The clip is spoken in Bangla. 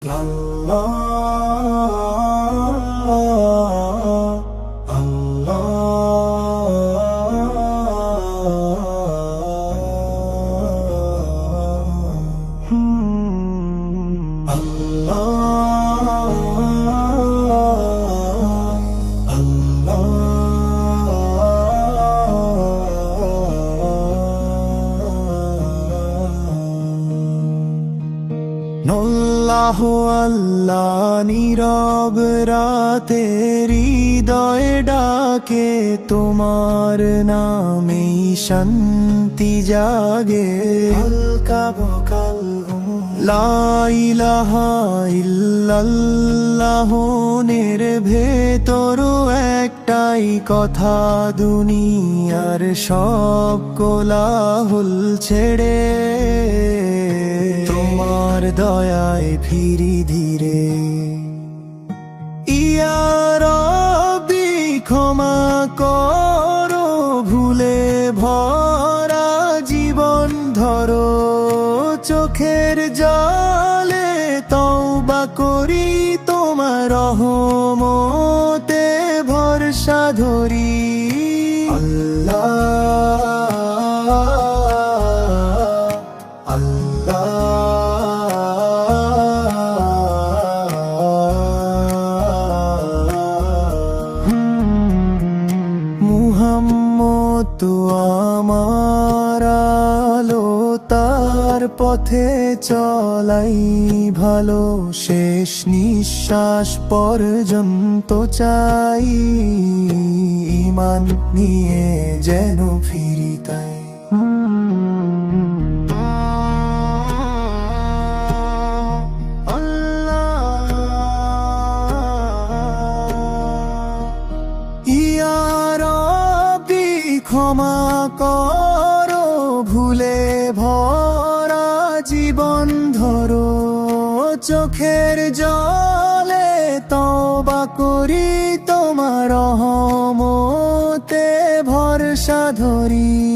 আল্লাহ আল্লাহ নীরব রাতে হৃদয়ে ডাকে, তোমার নামেই শান্তি জাগে। হালকা বকাল লা ইলাহা ইল্লাল্লাহ, ভেতর একটাই কথা, দুনিয়ার সব কোলাহল ছেড়ে তোমার দয়ায় ফিরি ধীরে। ইয়া রব্বি ক্ষমা করো, ভুলে ভরা জীবন ধরো, চোখের জলে তওবা করি, তোমার রহমতে ভরসা ধরি। মুহাম্মদ তো আমার আলো, তার পথে চলাই ভালো, শেষ নিঃশ্বাস পর্যন্ত চাই, ঈমান নিয়ে যেন ফিরি তাই। ক্ষমা করো, ভুলে ভরা জীবন ধরো, চোখের জলে তওবা করি, তোমার রহমতে ভরসা ধরি।